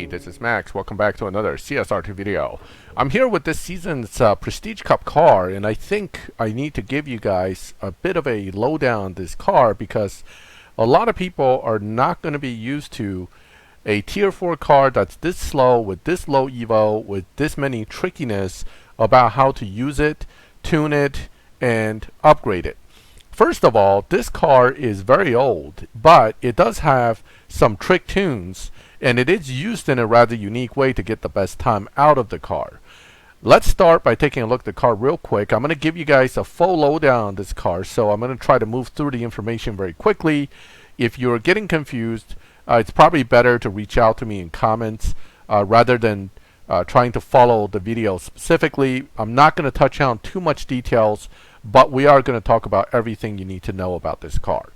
Hey, this is Max. Welcome back to another CSR video. I'm here with this season's Prestige Cup car, and I think I need to give you guys a bit of a lowdown on this car because a lot of people are not going to be used to a Tier 4 car that's this slow, with this low Evo, with this many trickiness about how to use it, tune it, and upgrade it. First of all, this car is very old, but it does have some trick tunes, and it is used in a rather unique way to get the best time out of the car. Let's start by taking a look at the car real quick. I'm going to give you guys a full lowdown on this car, so I'm going to try to move through the information very quickly. If you're getting confused, it's probably better to reach out to me in comments rather than trying to follow the video specifically. I'm not going to touch on too much details, but we are going to talk about everything you need to know about this car.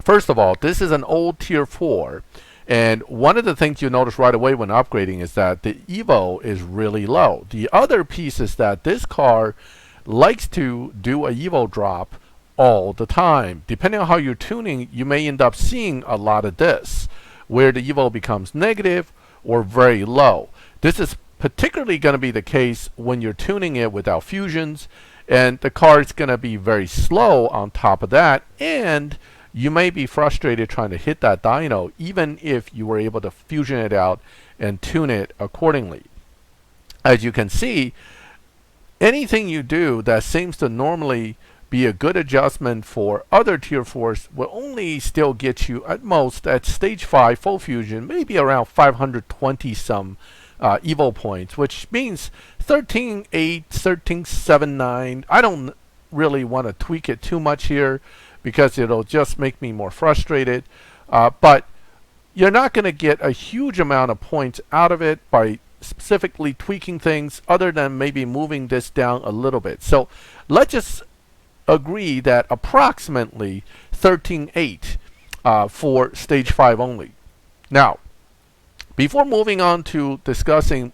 First of all, this is an old Tier 4. And one of the things you'll notice right away when upgrading is that the Evo is really low. The other piece is that this car likes to do a Evo drop all the time. Depending on how you're tuning, you may end up seeing a lot of this, where the Evo becomes negative or very low. This is particularly going to be the case when you're tuning it without fusions, and the car is going to be very slow on top of that, and you may be frustrated trying to hit that dyno even if you were able to fusion it out and tune it accordingly. As you can see, anything you do that seems to normally be a good adjustment for other Tier 4s will only still get you at most at stage 5 full fusion, maybe around 520 some Evo points, which means 13.8, 13.79. I don't really want to tweak it too much here, because it'll just make me more frustrated. But you're not going to get a huge amount of points out of it by specifically tweaking things other than maybe moving this down a little bit. So let's just agree that approximately 13.8 for stage 5 only. Now, before moving on to discussing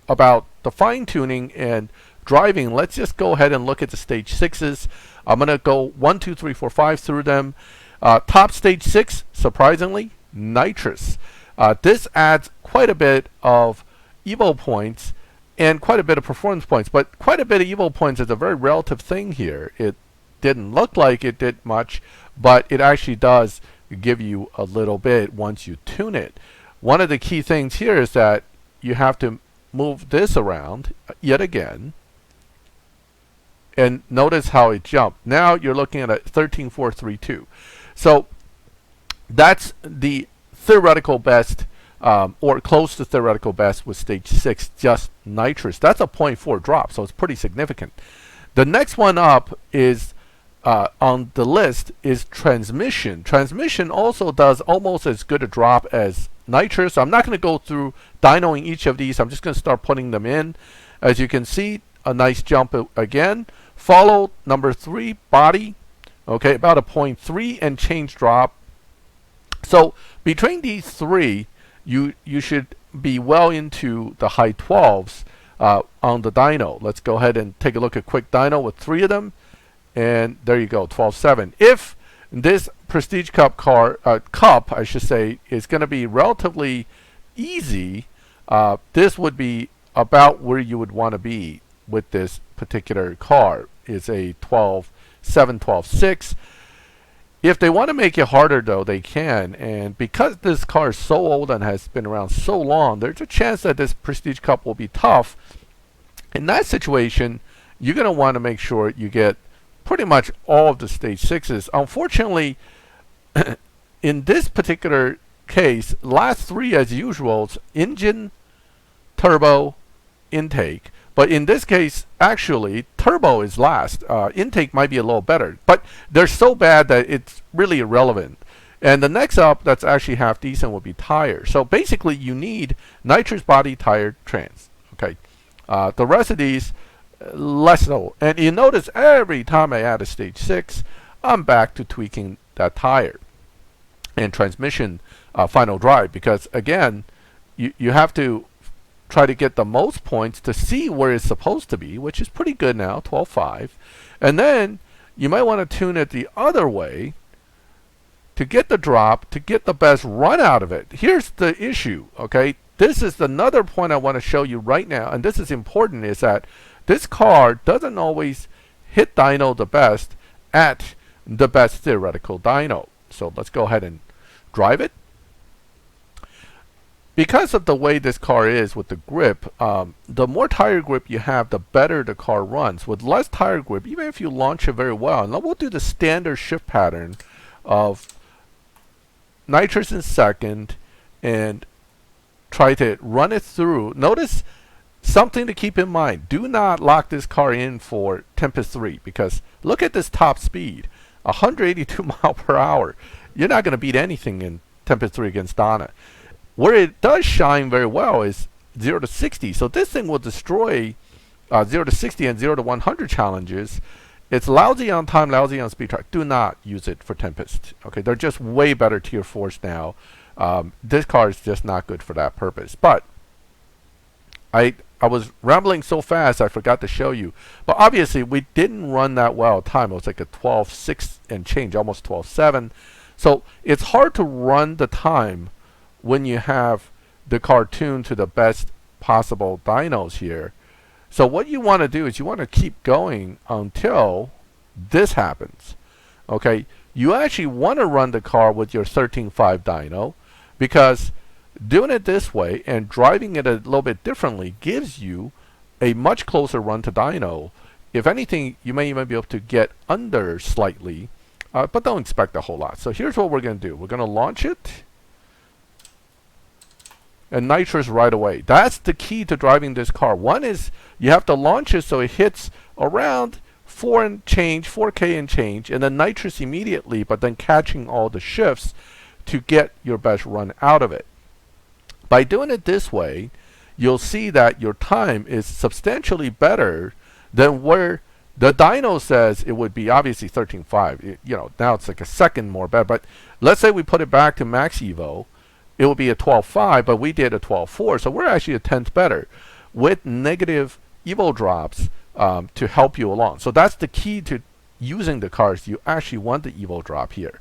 about the fine-tuning and driving, let's just go ahead and look at the stage 6s. I'm going to go 1, 2, 3, 4, 5 through them. Top stage 6, surprisingly, Nitrous. This adds quite a bit of Evo points and quite a bit of performance points, but quite a bit of Evo points is a very relative thing here. It didn't look like it did much, but it actually does give you a little bit once you tune it. One of the key things here is that you have to move this around yet again, and notice how it jumped. Now you're looking at a 13.432. So that's the theoretical best, or close to theoretical best with stage 6, just Nitrous. That's a 0.4 drop, so it's pretty significant. The next one up is on the list is Transmission. Transmission also does almost as good a drop as Nitrous. I'm not going to go through dynoing each of these. I'm just going to start putting them in. As you can see, a nice jump again. Follow number 3, body, okay, about a 0.3 and change drop. So between these three, you should be well into the high 12s on the dyno. Let's go ahead and take a look at quick dyno with 3 of them, and there you go, 12.7. If this Prestige Cup car, I should say, is going to be relatively easy, this would be about where you would want to be with this particular car. Is a 12.7, 12.6. If they want to make it harder, though, they can. And because this car is so old and has been around so long, there's a chance that this Prestige Cup will be tough. In that situation, you're going to want to make sure you get pretty much all of the stage 6s. Unfortunately, in this particular case, last 3 as usual, engine, turbo, intake. But in this case, actually, turbo is last. Intake might be a little better, but they're so bad that it's really irrelevant. And the next up that's actually half decent would be tire. So basically, you need nitrous body, tire, trans. Okay, the rest of these, less so. And you notice every time I add a stage 6, I'm back to tweaking that tire and transmission final drive, because again, you have to try to get the most points to see where it's supposed to be, which is pretty good now, 12.5. And then you might want to tune it the other way to get the drop, to get the best run out of it. Here's the issue, okay? this is another point I want to show you right now, and this is important, is that this car doesn't always hit dyno the best at the best theoretical dyno. So let's go ahead and drive it. Because of the way this car is with the grip, the more tire grip you have, the better the car runs. With less tire grip, even if you launch it very well, and we'll do the standard shift pattern of nitrous in second and try to run it through. Notice something to keep in mind. Do not lock this car in for Tempest 3, because look at this top speed, 182 mile per hour. You're not going to beat anything in Tempest 3 against Donna. Where it does shine very well is 0 to 60. So this thing will destroy 0 to 60 and 0 to 100 challenges. It's lousy on time, lousy on speed track. Do not use it for Tempest. Okay, they're just way better tier 4s now. This car is just not good for that purpose. But I was rambling so fast I forgot to show you. But obviously we didn't run that well time. It was like a 12.6 and change, almost 12.7. So it's hard to run the time when you have the car tuned to the best possible dynos here. So what you want to do is you want to keep going until this happens. Okay, you actually want to run the car with your 13.5 dyno, because doing it this way and driving it a little bit differently gives you a much closer run to dyno. If anything, you may even be able to get under slightly, but don't expect a whole lot. So here's what we're going to do. We're going to launch it. And nitrous right away. That's the key to driving this car. One is you have to launch it so it hits around 4K and change, and then nitrous immediately, but then catching all the shifts to get your best run out of it. By doing it this way, you'll see that your time is substantially better than where the dyno says it would be. Obviously 13.5. You know, now it's like a second more better. But let's say we put it back to max evo. It will be a 12.5, but we did a 12.4, so we're actually a tenth better with negative evo drops to help you along. So that's the key to using the cars. You actually want the evo drop here.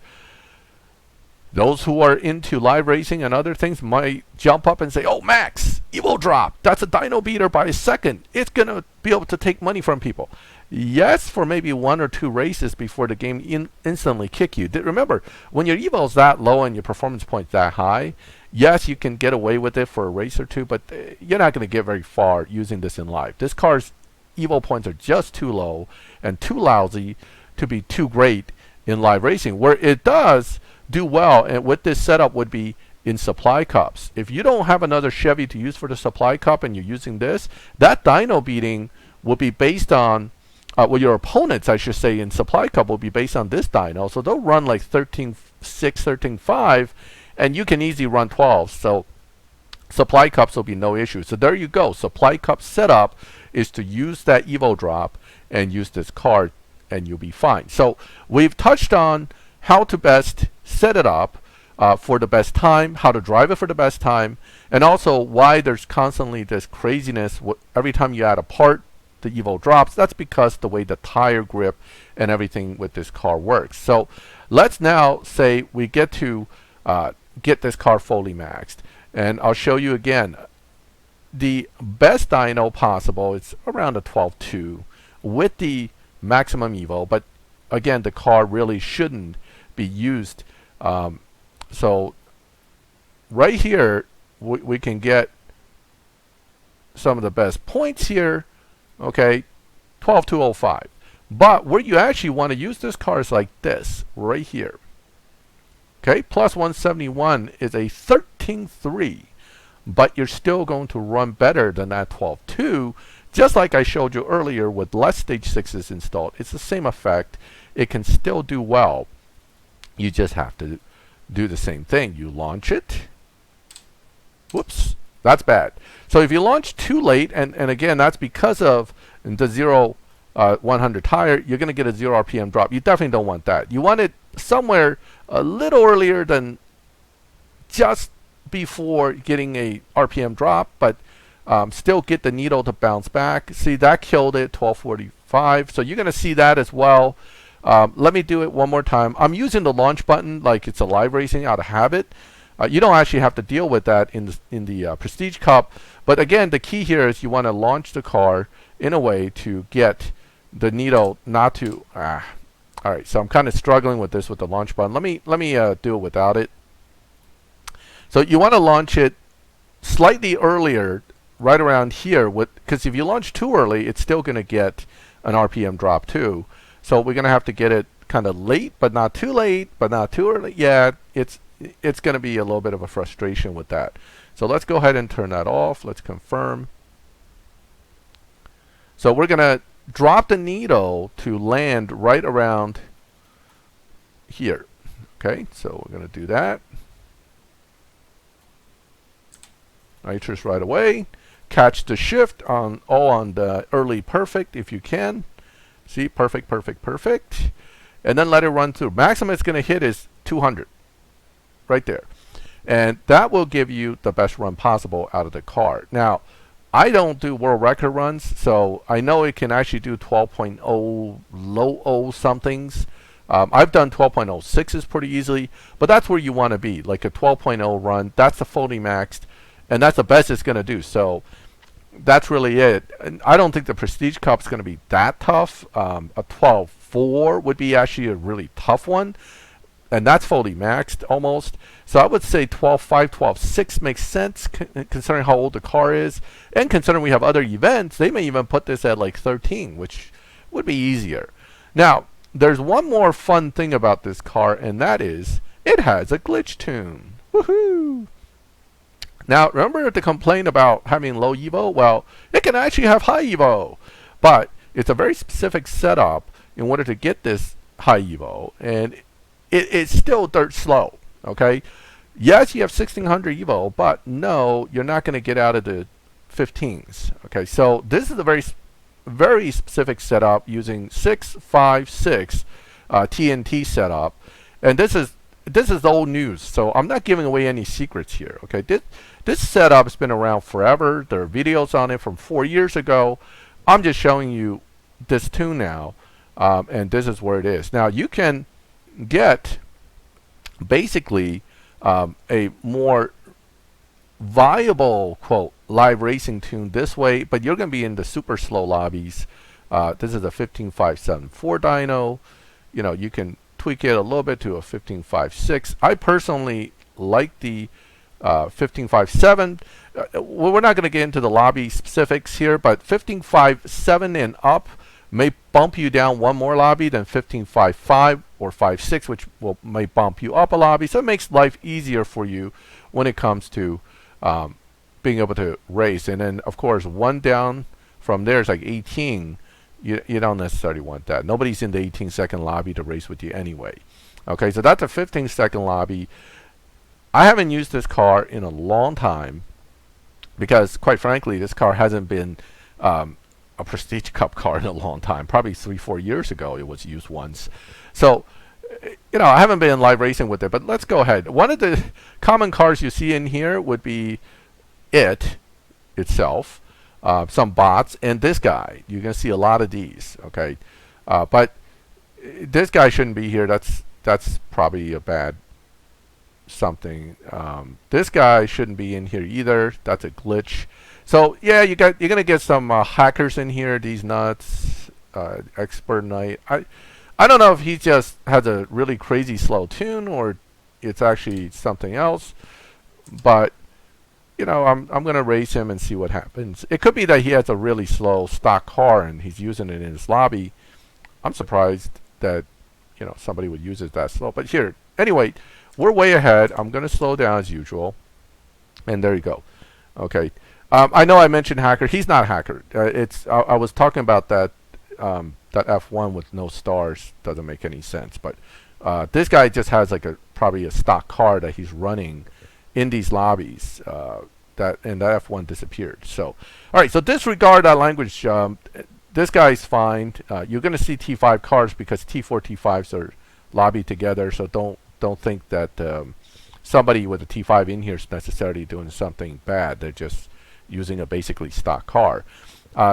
Those who are into live racing and other things might jump up and say, oh, max evo drop, that's a dyno beater by a second. It's going to be able to take money from people. Yes, for maybe 1 or 2 races before the game instantly kick you. Remember, when your evo's that low and your performance point's that high, yes, you can get away with it for a race or two, but you're not going to get very far using this in live. This car's evo points are just too low and too lousy to be too great in live racing. Where it does do well, and with this setup, would be in supply cups. If you don't have another Chevy to use for the supply cup and you're using this, that dyno beating will be based on well, your opponents, I should say, in supply cup will be based on this dyno. So they'll run like 13.6, 13.5, and you can easily run 12. So supply cups will be no issue. So there you go. Supply cup setup is to use that evo drop and use this card, and you'll be fine. So we've touched on how to best set it up for the best time, how to drive it for the best time, and also why there's constantly this craziness. Every time you add a part, the evo drops. That's because the way the tire grip and everything with this car works. So let's now say we get to get this car fully maxed, and I'll show you again the best dyno possible. It's around a 12.2 with the maximum evo, but again, the car really shouldn't be used. So right here we can get some of the best points here. Okay, 12.205. But where you actually want to use this car is like this, right here. Okay, plus 171 is a 13.3, but you're still going to run better than that 12.2, just like I showed you earlier with less stage 6s installed. It's the same effect. It can still do well. You just have to do the same thing. You launch it. Whoops. That's bad. So if you launch too late, and again, that's because of the 0 100 tire, you're going to get a 0 RPM drop. You definitely don't want that. You want it somewhere a little earlier than just before getting a RPM drop, but still get the needle to bounce back. See, that killed it, 1245. So you're going to see that as well. Let me do it one more time. I'm using the launch button like it's a live racing out of habit. You don't actually have to deal with that in the Prestige Cup. But again, the key here is you want to launch the car in a way to get the needle not to. All right, so I'm kind of struggling with this with the launch button. Let me do it without it. So you want to launch it slightly earlier, right around here, because if you launch too early, it's still going to get an RPM drop too. So we're going to have to get it kind of late, but not too late, but not too early. Yeah, it's going to be a little bit of a frustration with that. So let's go ahead and turn that off. Let's confirm. So we're going to drop the needle to land right around here. Okay, so we're going to do that. Nitrous right away. Catch the shift on the early perfect if you can. See, perfect, perfect, perfect. And then let it run through. Maximum it's going to hit is 200. Right there. And that will give you the best run possible out of the car. Now, I don't do world record runs, so I know it can actually do 12.0 low O somethings. I've done 12.06s pretty easily, but that's where you want to be. Like a 12.0 run, that's the fully maxed, and that's the best it's going to do. So that's really it. And I don't think the Prestige Cup is going to be that tough. A 12.4 would be actually a really tough one, and that's fully maxed almost. So I would say 12.5, 12.6 makes sense considering how old the car is, and considering we have other events. They may even put this at like 13, which would be easier. Now, there's one more fun thing about this car, and that is it has a glitch tune. Woohoo! Now, remember the complaint about having low Evo? Well, it can actually have high Evo, but it's a very specific setup in order to get this high Evo, and it's still dirt slow. Okay, yes, you have 1600 Evo, but no, you're not going to get out of the 15s. Okay, so this is a very specific setup using 656 TNT setup, and this is old news, so I'm not giving away any secrets here. Okay, this setup has been around forever. There are videos on it from 4 years ago. I'm just showing you this tune now, and this is where it is. Now you can get basically a more viable quote live racing tune this way, but you're going to be in the super slow lobbies. This is a 15574 dyno. You know, you can tweak it a little bit to a 1556. I personally like the 1557. We're not going to get into the lobby specifics here, but 1557 and up may bump you down one more lobby than 1555 or 56, which may bump you up a lobby. So it makes life easier for you when it comes to being able to race. And then, of course, one down from there is like 18. You don't necessarily want that. Nobody's in the 18-second lobby to race with you anyway. Okay, so that's a 15-second lobby. I haven't used this car in a long time because, quite frankly, this car hasn't been a Prestige Cup car in a long time. Probably 3-4 years ago it was used once. So, you know, I haven't been in live racing with it, but let's go ahead. One of the common cars you see in here would be it itself, some bots, and this guy. You're going to see a lot of these, okay? But this guy shouldn't be here. That's probably a bad something. This guy shouldn't be in here either. That's a glitch. So yeah, you're gonna get some hackers in here. These nuts, Expert Knight. I don't know if he just has a really crazy slow tune or it's actually something else. But you know, I'm gonna race him and see what happens. It could be that he has a really slow stock car and he's using it in his lobby. I'm surprised that somebody would use it that slow. But here, anyway, we're way ahead. I'm gonna slow down as usual, and there you go. Okay. I know I mentioned hacker. He's not a hacker. I was talking about that that F1 with no stars doesn't make any sense. But this guy just has like probably a stock car that he's running in these lobbies. And that F1 disappeared. So all right. So disregard that language. This guy's fine. You're going to see T5 cars because T4, T5s are lobbied together. So don't think that somebody with a T5 in here is necessarily doing something bad. They're just using a basically stock car.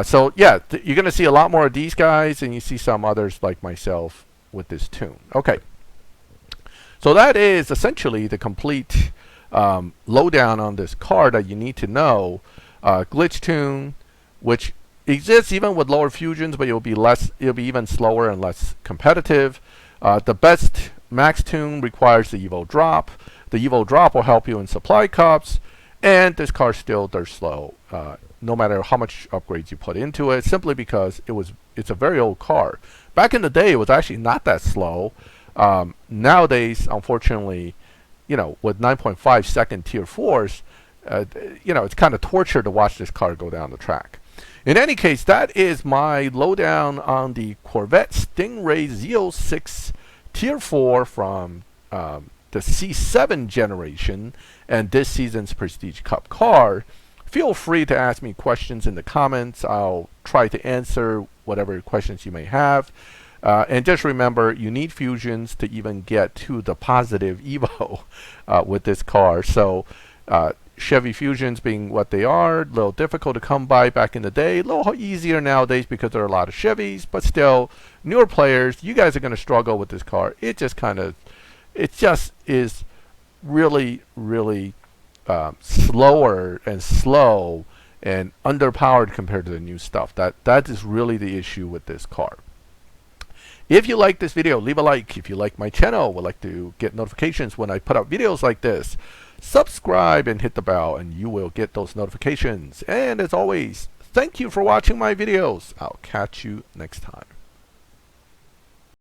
So yeah, you're going to see a lot more of these guys, and you see some others like myself with this tune. Okay. So that is essentially the complete lowdown on this car that you need to know. Glitch tune, which exists even with lower fusions, but it'll be even slower and less competitive. The best max tune requires the Evo drop. The Evo drop will help you in supply cups, and this car still dirt slow, no matter how much upgrades you put into it, simply because it's a very old car. Back in the day, it was actually not that slow. Nowadays, unfortunately, with 9.5 second tier 4s, it's kind of torture to watch this car go down the track. In any case, that is my lowdown on the Corvette Stingray Z06 Tier 4 from the C7 generation and this season's Prestige Cup car. Feel free to ask me questions in the comments. I'll try to answer whatever questions you may have. And just remember, you need fusions to even get to the positive Evo with this car. So Chevy Fusions being what they are, a little difficult to come by back in the day, a little easier nowadays because there are a lot of Chevys, but still, newer players, you guys are going to struggle with this car. It just is really, really slower and slow and underpowered compared to the new stuff. That is really the issue with this car. If you like this video, leave a like. If you like my channel, would like to get notifications when I put out videos like this, subscribe and hit the bell and you will get those notifications. And as always, thank you for watching my videos. I'll catch you next time.